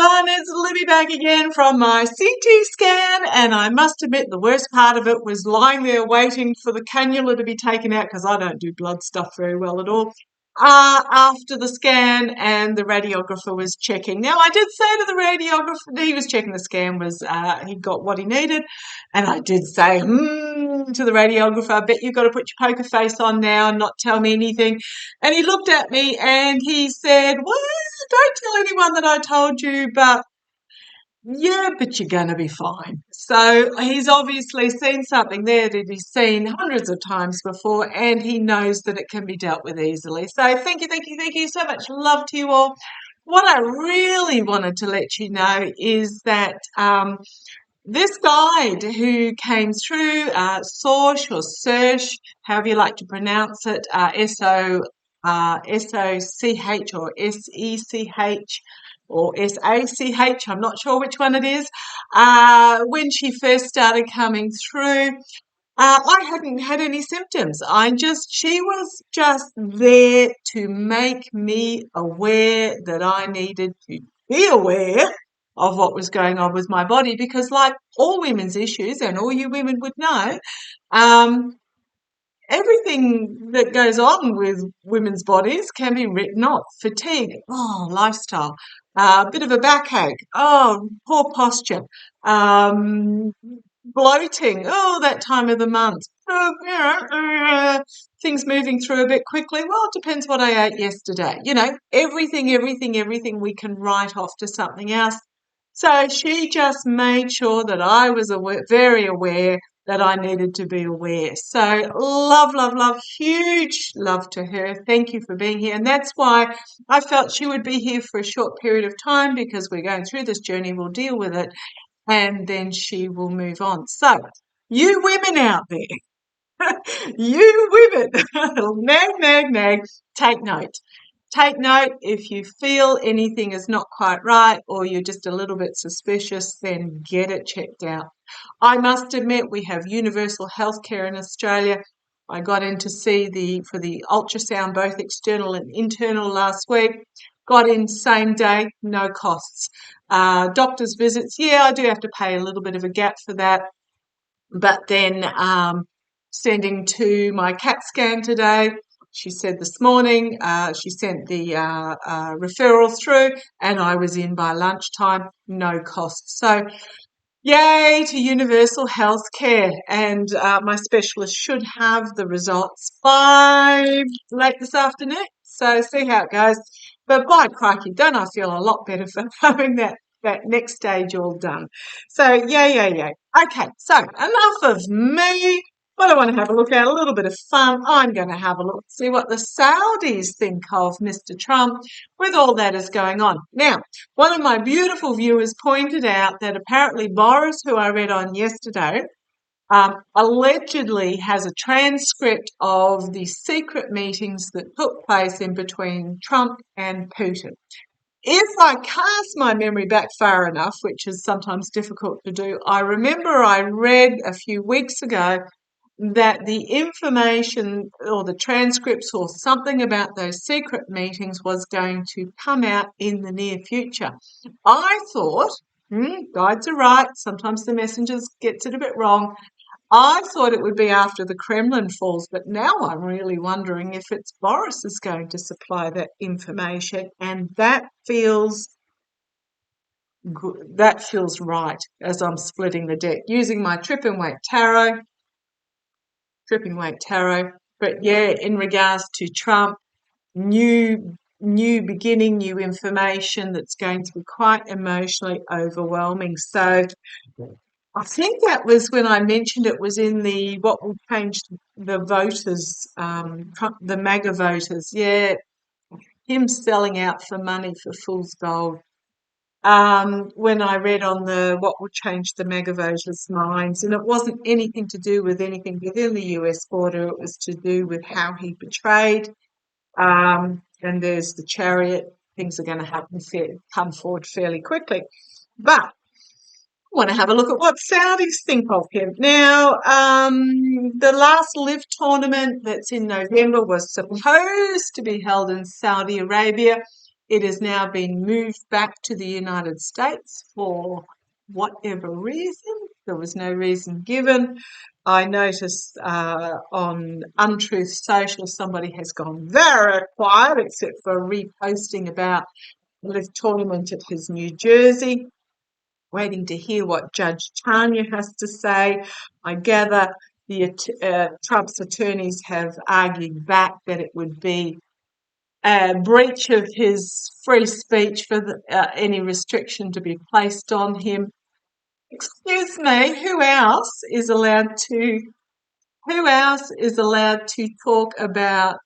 everyone, it's Libby back again from my CT scan, and I must admit the worst part of it was lying there waiting for the cannula to be taken out because I don't do blood stuff very well at all. After the scan and the radiographer was checking. Now I did say to the radiographer, he was checking the scan, was he got what he needed, and I did say to the radiographer, I bet you've got to put your poker face on now and not tell me anything. And he looked at me and he said, well, don't tell anyone that I told you, but yeah, but you're going to be fine. So he's obviously seen something there that he's seen hundreds of times before, and he knows that it can be dealt with easily. So thank you so much. Love to you all. What I really wanted to let you know is that this guide who came through, Soch or Search, however you like to pronounce it, S-O-C-H or S-E-C-H or S-A-C-H, I'm not sure which one it is, when she first started coming through, I hadn't had any symptoms. She was just there to make me aware that I needed to be aware of what was going on with my body, because like all women's issues, and all you women would know, um, everything that goes on with women's bodies can be written off. Fatigue, lifestyle, a bit of a backache, poor posture, um, bloating, that time of the month, things moving through a bit quickly. Well, it depends what I ate yesterday. Everything we can write off to something else. So she just made sure that I was very aware that I needed to be aware. So love, huge love to her. Thank you for being here. And that's why I felt she would be here for a short period of time, because we're going through this journey. We'll deal with it and then she will move on. So you women out there, you women, nag, take note. Take note. If you feel anything is not quite right or you're just a little bit suspicious, then get it checked out. I must admit, we have universal health care in Australia. I got in to see for the ultrasound, both external and internal, last week. Got in same day, no costs. Doctor's visits, I do have to pay a little bit of a gap for that. But then sending to my CAT scan today, she said this morning, she sent the referral through and I was in by lunchtime, no cost. So yay to universal health care. And my specialist should have the results by late this afternoon. So see how it goes. But by crikey, don't I feel a lot better for having that next stage all done. So yay. Okay, so enough of me. What I want to have a look at, a little bit of fun. I'm going to have a look, see what the Saudis think of Mr. Trump with all that is going on. Now, one of my beautiful viewers pointed out that apparently Boris, who I read on yesterday, allegedly has a transcript of the secret meetings that took place in between Trump and Putin. If I cast my memory back far enough, which is sometimes difficult to do, I remember I read a few weeks ago that the information or the transcripts or something about those secret meetings was going to come out in the near future. I thought, guides are right, sometimes the messengers gets it a bit wrong. I thought it would be after the Kremlin falls, but now I'm really wondering if it's Boris is going to supply that information, and that feels right as I'm splitting the deck using my tripping weight tarot. But yeah, in regards to Trump, new beginning, new information that's going to be quite emotionally overwhelming. So I think that was when I mentioned it was in the what will change the voters, Trump, the MAGA voters. Yeah, him selling out for money for fool's gold. When I read on the what will change the MAGA voters' minds, and it wasn't anything to do with anything within the US border, it was to do with how he betrayed. And there's the chariot, things are going to come forward fairly quickly. But I want to have a look at what Saudis think of him. Now, the last Live tournament that's in November was supposed to be held in Saudi Arabia. It has now been moved back to the United States for whatever reason. There was no reason given. I noticed on Untruth Social somebody has gone very quiet except for reposting about the live tournament at his New Jersey, waiting to hear what Judge Tanya has to say. I gather Trump's attorneys have argued back that it would be a breach of his free speech for any restriction to be placed on him. Excuse me, who else is allowed to talk about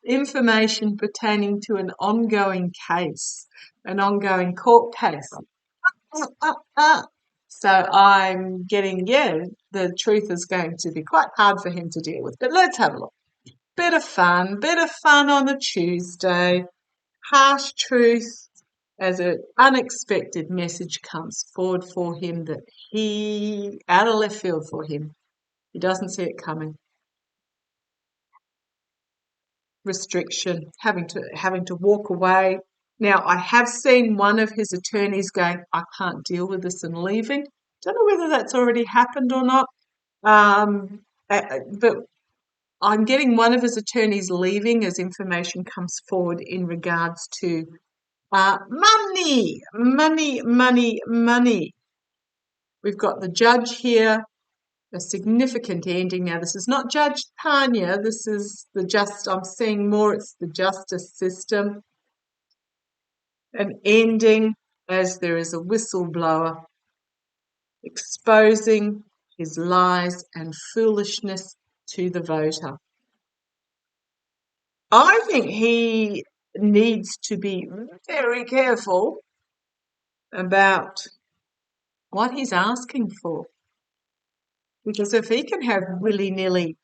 information pertaining to an ongoing case, an ongoing court case? So I'm getting, the truth is going to be quite hard for him to deal with. But let's have a look. Bit of fun on a Tuesday. Harsh truth as an unexpected message comes forward for him that out of left field for him. He doesn't see it coming. Restriction, having to walk away. Now, I have seen one of his attorneys going, I can't deal with this and leaving. Don't know whether that's already happened or not. But I'm getting one of his attorneys leaving as information comes forward in regards to money. We've got the judge here, a significant ending. Now, this is not Judge Tanya. This is I'm seeing more, it's the justice system. An ending as there is a whistleblower exposing his lies and foolishness to the voter. I think he needs to be very careful about what he's asking for. Because if he can have willy-nilly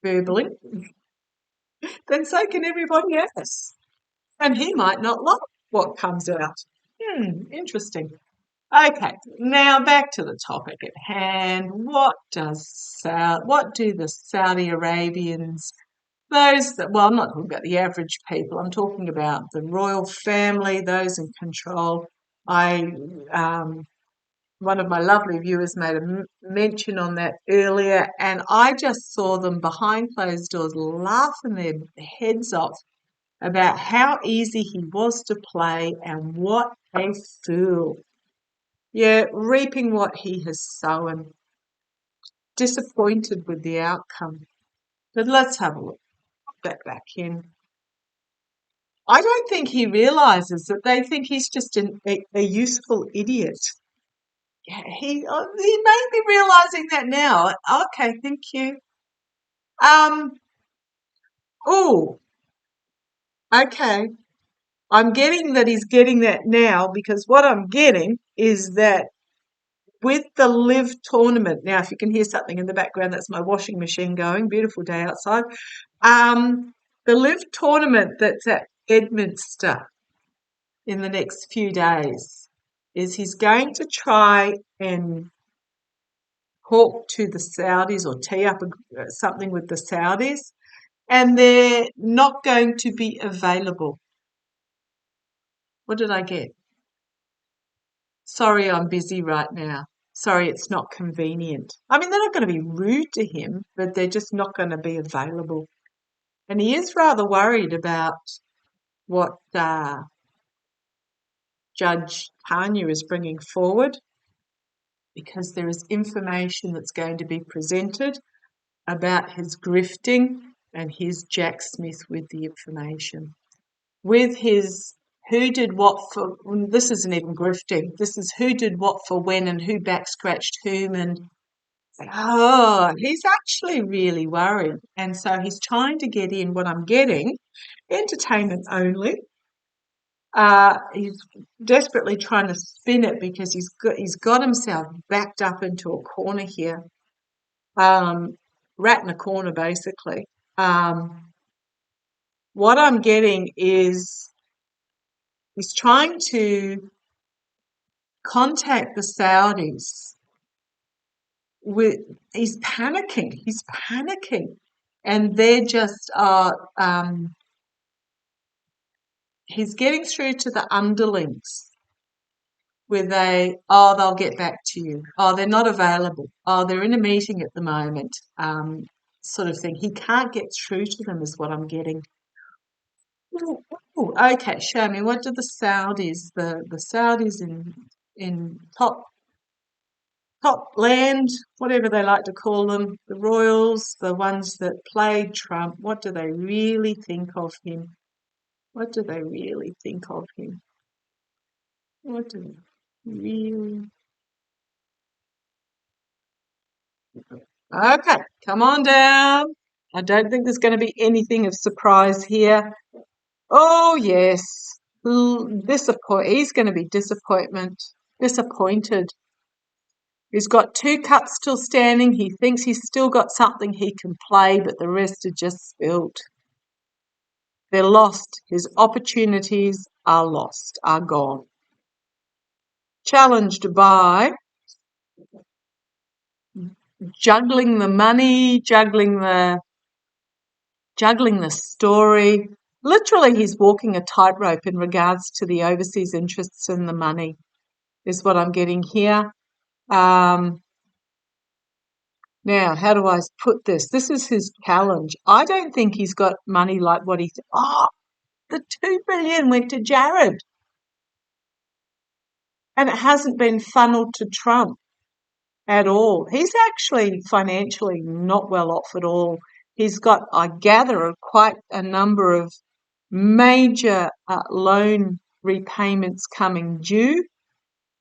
verbally, then so can everybody else. And he might not like what comes out. Interesting. Okay, now back to the topic at hand. What do the Saudi Arabians, I'm not talking about the average people, I'm talking about the royal family, those in control. One of my lovely viewers made a mention on that earlier, and I just saw them behind closed doors laughing their heads off about how easy he was to play and what a fool. Yeah, reaping what he has sown. Disappointed with the outcome. But let's have a look. Put that back in. I don't think he realises that they think he's just a useful idiot. Yeah, he may be realising that now. Okay, thank you. Okay. I'm getting that he's getting that now because what I'm getting is that with the Live tournament, now if you can hear something in the background, that's my washing machine going. Beautiful day outside. The Live tournament that's at Edminster in the next few days is he's going to try and talk to the Saudis or tee up something with the Saudis, and they're not going to be available. What did I get? Sorry, I'm busy right now. Sorry, it's not convenient. I mean, they're not going to be rude to him, but they're just not going to be available. And he is rather worried about what Judge Tanya is bringing forward, because there is information that's going to be presented about his grifting and his Jack Smith with the information. With his who did what for, this isn't even grifting, this is who did what for when and who back scratched whom, and he's actually really worried. And so he's trying to get in what I'm getting, entertainment only. He's desperately trying to spin it because he's got himself backed up into a corner here. Rat in a corner, basically. What I'm getting is he's trying to contact the Saudis. He's panicking, and they're just he's getting through to the underlings where they'll get back to you. Oh, they're not available. Oh, they're in a meeting at the moment, sort of thing. He can't get through to them is what I'm getting. Ooh, ooh, okay, show me. What do the Saudis, the Saudis in top land, whatever they like to call them, the royals, the ones that played Trump, what do they really think of him? What do they really think of him? What do they really? Okay, come on down. I don't think there's going to be anything of surprise here. Oh yes, He's going to be disappointed. He's got 2 cups still standing. He thinks he's still got something he can play, but the rest are just spilt. They're lost. His opportunities are lost, are gone. Challenged by juggling the money, juggling the story. Literally, he's walking a tightrope in regards to the overseas interests and the money, is what I'm getting here. Now, how do I put this? This is his challenge. I don't think he's got money like what he. The 2 billion went to Jared, and it hasn't been funneled to Trump at all. He's actually financially not well off at all. He's got, I gather, quite a number of major loan repayments coming due,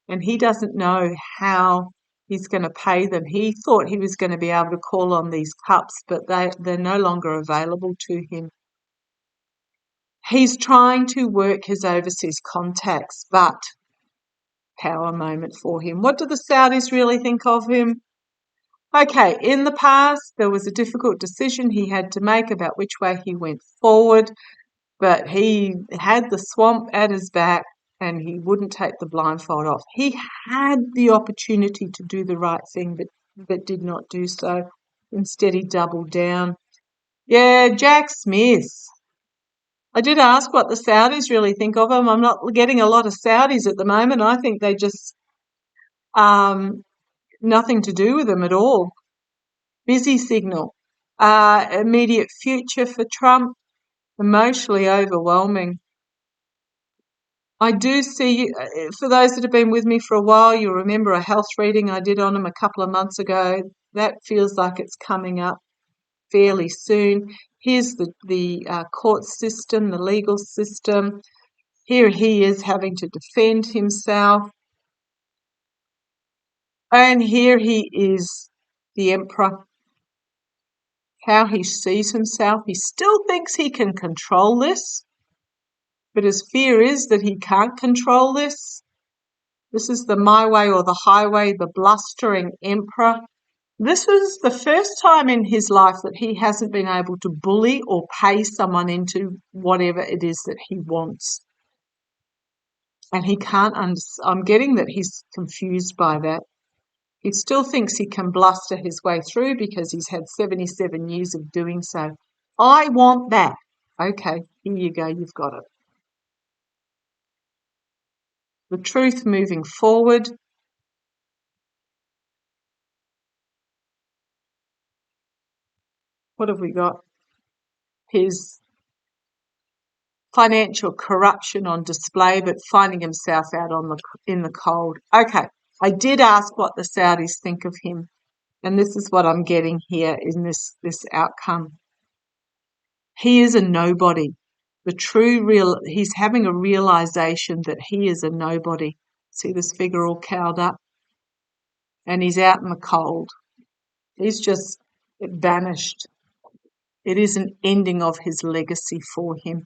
and he doesn't know how he's going to pay them. He thought he was going to be able to call on these cups, but they're no longer available to him. He's trying to work his overseas contacts, but power moment for him. What do the Saudis really think of him? Okay, in the past, there was a difficult decision he had to make about which way he went forward, but he had the swamp at his back and he wouldn't take the blindfold off. He had the opportunity to do the right thing, but did not do so. Instead, he doubled down. Yeah, Jack Smith. I did ask what the Saudis really think of him. I'm not getting a lot of Saudis at the moment. I think they just nothing to do with him at all. Busy signal. Immediate future for Trump. Emotionally overwhelming. I do see, for those that have been with me for a while, you'll remember a health reading I did on him a couple of months ago. That feels like it's coming up fairly soon. Here's the court system, the legal system. Here he is having to defend himself. And here he is, the emperor, how he sees himself. He still thinks he can control this, but his fear is that he can't control this. This is the my way or the highway, the blustering emperor. This is the first time in his life that he hasn't been able to bully or pay someone into whatever it is that he wants. And he can't I'm getting that he's confused by that. He still thinks he can bluster his way through because he's had 77 years of doing so. I want that. Okay, here you go, you've got it. The truth moving forward. What have we got? His financial corruption on display, but finding himself out in the cold. Okay, I did ask what the Saudis think of him, and this is what I'm getting here in this outcome. He is a nobody. He's having a realization that he is a nobody. See this figure all cowed up? And he's out in the cold. He's just vanished. It is an ending of his legacy for him.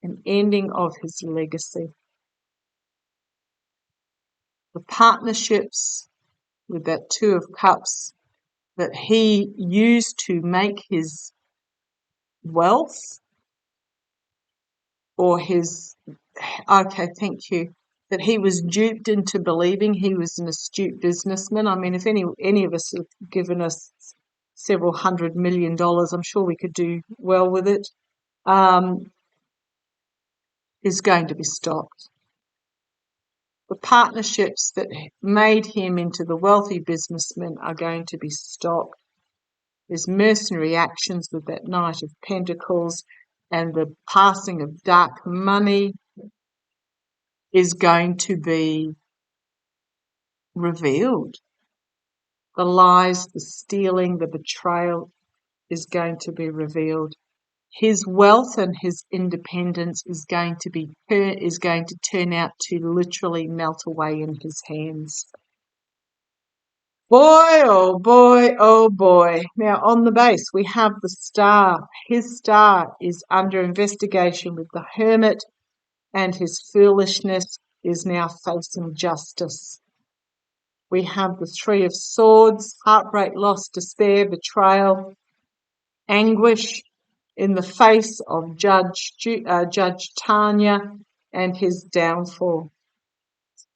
An ending of his legacy. The partnerships with that 2 of Cups that he used to make his wealth or his, okay, thank you, that he was duped into believing he was an astute businessman. I mean, if any of us have given us several $100 million, I'm sure we could do well with it. is going to be stopped. The partnerships that made him into the wealthy businessman are going to be stopped. His mercenary actions with that Knight of Pentacles and the passing of dark money is going to be revealed. The lies, the stealing, the betrayal is going to be revealed. His wealth and his independence is going to turn out to literally melt away in his hands. Boy, oh boy, oh boy. Now on the base we have the Star. His star is under investigation with the Hermit, and his foolishness is now facing justice. We have the Three of Swords, heartbreak, loss, despair, betrayal, anguish in the face of Judge Tanya and his downfall.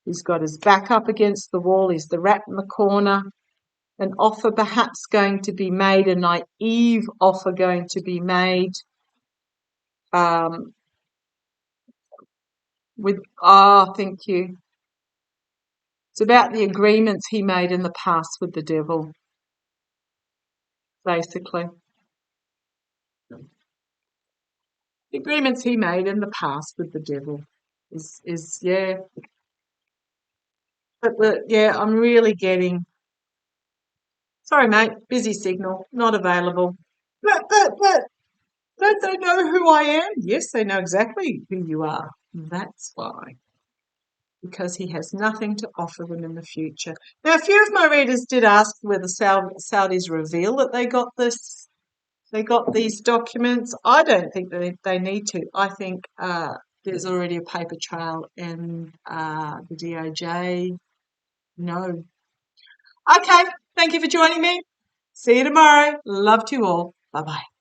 He's got his back up against the wall. He's the rat in the corner. An offer perhaps going to be made, a naive offer going to be made. Thank you. It's about the agreements he made in the past with the devil, basically. The agreements he made in the past with the devil is yeah. But I'm really getting. Sorry, mate. Busy signal, not available. But don't they know who I am? Yes, they know exactly who you are. That's why. Because he has nothing to offer them in the future. Now, a few of my readers did ask whether Saudis reveal that they got these documents. I don't think that they need to. I think there's already a paper trail, and the DOJ. No. Okay, thank you for joining me. See you tomorrow. Love to you all. Bye-bye.